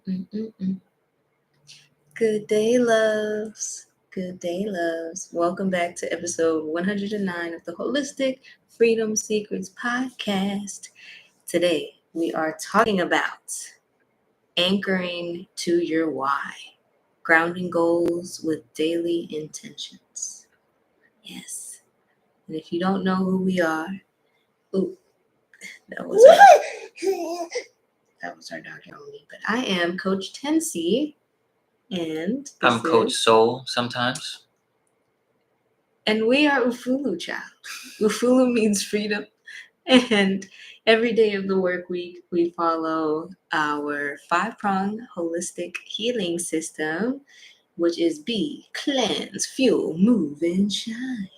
Mm-mm-mm. Good day, loves. Good day, loves. Welcome back to episode 109 of the Holistic Freedom Secrets podcast. Today, we are talking about anchoring to your why, grounding goals with daily intentions. Yes. And if you don't know who we are, ooh, that was our dog yelling at me. But I am Coach Tensi. And I'm Coach Soul sometimes. And we are Ufulu child. Ufulu means freedom. And every day of the work week, we follow our 5-pronged holistic healing system, which is be, cleanse, fuel, move, and shine.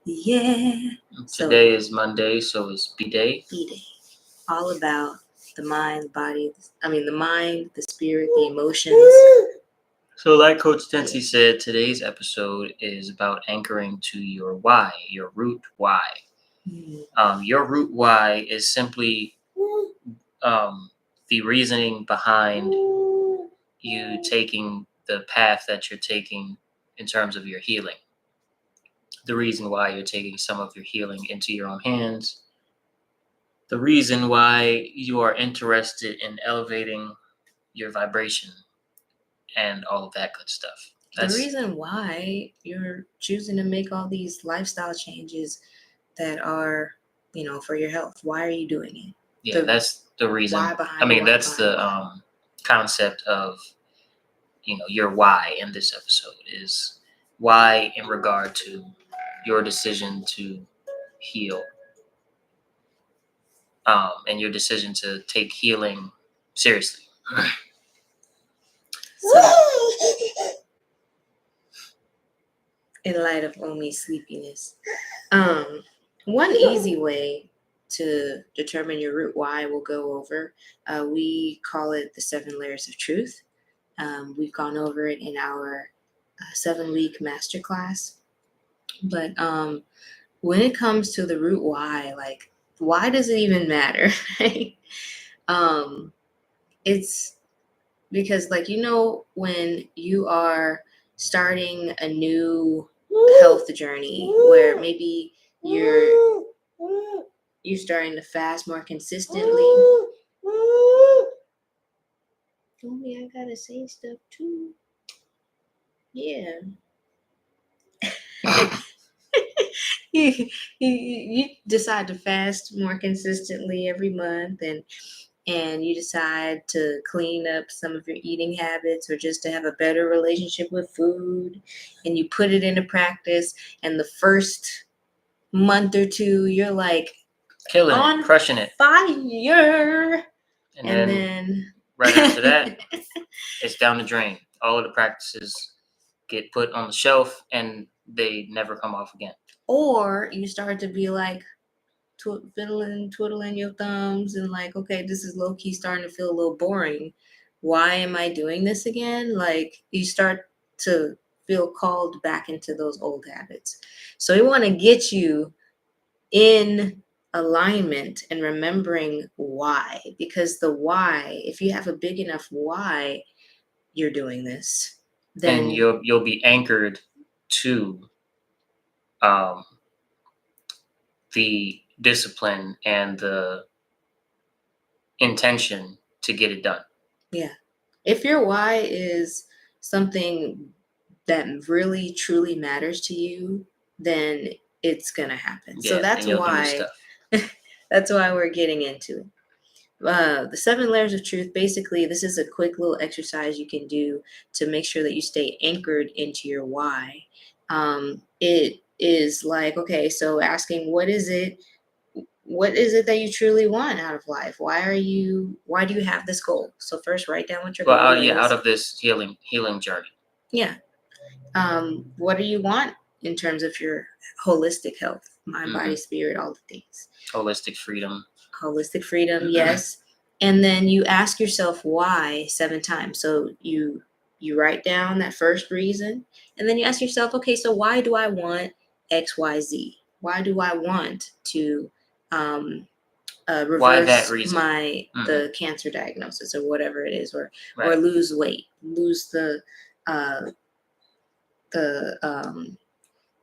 Yeah. Today is Monday, so it's B-Day. B-Day. All about the mind, the mind, the spirit, the emotions. So like Coach Tensi said, today's episode is about anchoring to your why, your root why. Your root why is simply the reasoning behind you taking the path that you're taking in terms of your healing. The reason why you're taking some of your healing into your own hands. The reason why you are interested in elevating your vibration and all of that good stuff. The reason why you're choosing to make all these lifestyle changes that are, for your health. Why are you doing it? Yeah, that's the reason. That's the concept of, your why in this episode is why in regard to your decision to heal, and your decision to take healing seriously. So, in light of Omi's sleepiness, one easy way to determine your root why we'll go over. We call it the 7 layers of truth. We've gone over it in our 7-week masterclass. But when it comes to the root why, why does it even matter? Right? It's because, when you are starting a new health journey where maybe you're starting to fast more consistently. Homie, I gotta say stuff too. Yeah. you decide to fast more consistently every month, and you decide to clean up some of your eating habits or just to have a better relationship with food, and you put it into practice, and the first month or two you're like killing it, crushing it, fire, and then right after that it's down the drain. All of the practices get put on the shelf and they never come off again. Or you start to be like twiddling your thumbs and like, okay, this is low-key starting to feel a little boring. Why am I doing this again? Like, you start to feel called back into those old habits. So we want to get you in alignment and remembering why, because the why, if you have a big enough why you're doing this, then you'll be anchored to the discipline and the intention to get it done. Yeah. If your why is something that really truly matters to you, then it's gonna happen. Yeah, so that's why that's why we're getting into it. The 7 layers of truth, basically, this is a quick little exercise you can do to make sure that you stay anchored into your why. It is like, okay, so asking what is it that you truly want out of life? Why do you have this goal? So first, write down what your goal is. Out of this healing journey. Yeah. What do you want in terms of your holistic health, mind, body, spirit, all the things? Holistic freedom, yes. And then you ask yourself why 7 times. So you write down that first reason, and then you ask yourself, okay, so why do I want XYZ? Why do I want to Why that reverse reason? the cancer diagnosis or whatever it is, or Right. lose weight, lose the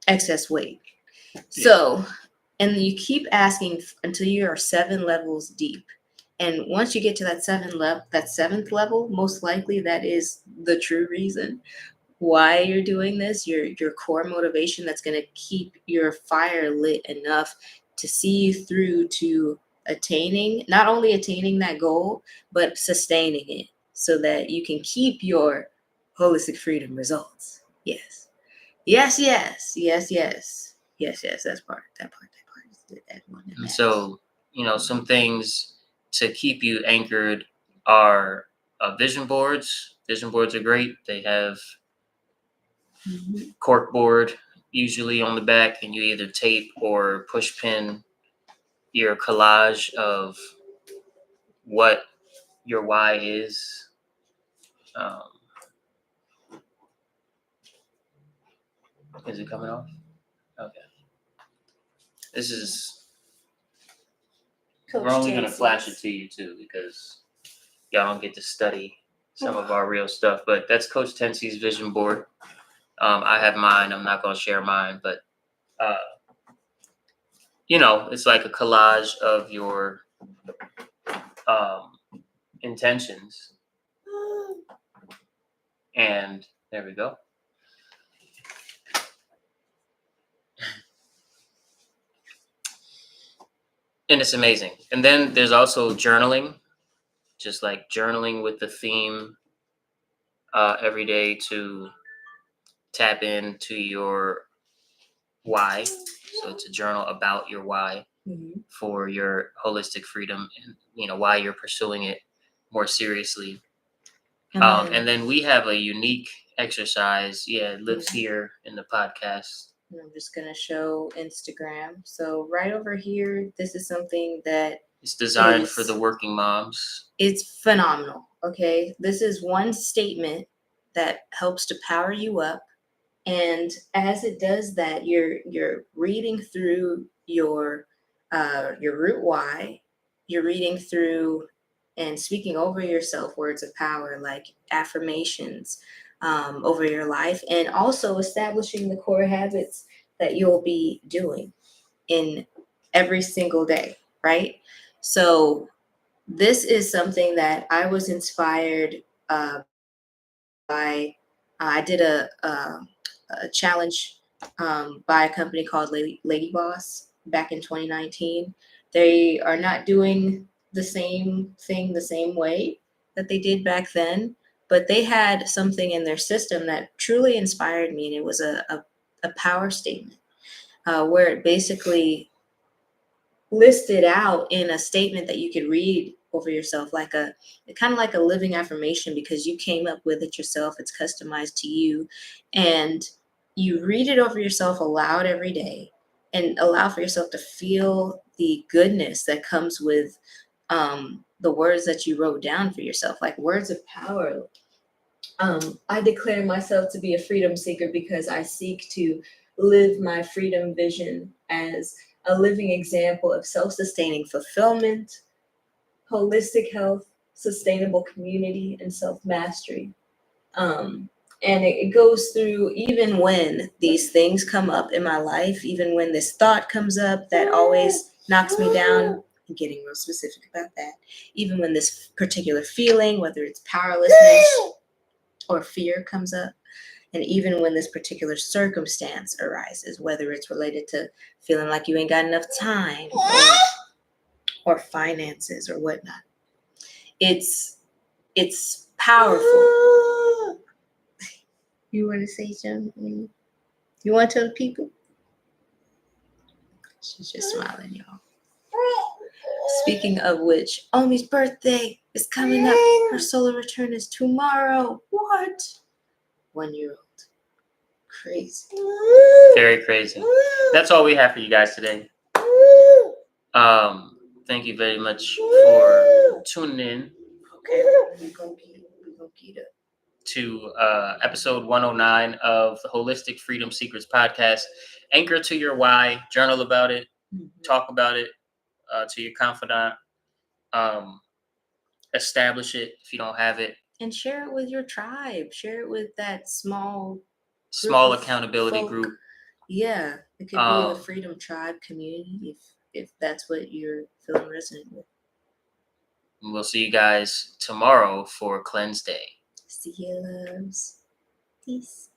excess weight. So, and you keep asking until you are 7 levels deep. And once you get to that seventh level, most likely that is the true reason why you're doing this. Your core motivation that's going to keep your fire lit enough to see you through to not only attaining that goal, but sustaining it so that you can keep your holistic freedom results. Yes. Yes, yes, yes, yes, yes, yes. That part. That one. And so, some things to keep you anchored are vision boards. Vision boards are great. They have cork board usually on the back, and you either tape or push pin your collage of what your why is. Is it coming off? Okay. This is. We're only going to flash it to you too because y'all don't get to study some of our real stuff. But that's Coach Tensy's vision board. I have mine. I'm not going to share mine, but it's like a collage of your intentions. And there we go. And it's amazing. And then there's also journaling, just like journaling with the theme every day to tap into your why. So it's a journal about your why for your holistic freedom and, why you're pursuing it more seriously. And then we have a unique exercise. Yeah, it lives here in the podcast. I'm just going to show Instagram. So right over here, this is something that it's designed for the working moms. It's phenomenal. Okay. This is one statement that helps to power you up. And as it does that, you're reading through your root why. You're reading through and speaking over yourself words of power like affirmations over your life, and also establishing the core habits that you'll be doing in every single day, right? So this is something that I was inspired by. I did a challenge by a company called Lady Boss back in 2019. They are not doing the same thing the same way that they did back then, but they had something in their system that truly inspired me, and it was a power statement where it basically listed out in a statement that you could read over yourself, like kind of like a living affirmation, because you came up with it yourself. It's customized to you, and you read it over yourself aloud every day and allow for yourself to feel the goodness that comes with the words that you wrote down for yourself, like words of power. I declare myself to be a freedom seeker because I seek to live my freedom vision as a living example of self-sustaining fulfillment, holistic health, sustainable community, and self-mastery. And it goes through, even when these things come up in my life, even when this thought comes up that always knocks me down, I'm getting real specific about that. Even when this particular feeling, whether it's powerlessness or fear comes up, and even when this particular circumstance arises, whether it's related to feeling like you ain't got enough time or finances or whatnot, it's powerful. You want to say something? You want to tell the people? She's just smiling, y'all. Speaking of which, Omi's birthday is coming up. Her solar return is tomorrow. What? 1-year-old. Crazy. Very crazy. That's all we have for you guys today. Thank you very much for tuning in. Okay, we're gonna get it. To episode 109 of the Holistic Freedom Secrets podcast. Anchor to your why, journal about it, talk about it, to your confidant. Establish it if you don't have it. And share it with your tribe. Share it with that small Small of accountability folk. group. Yeah, it could be the Freedom Tribe community if that's what you're feeling resonant with. We'll see you guys tomorrow for Cleanse Day. See you, loves. Peace.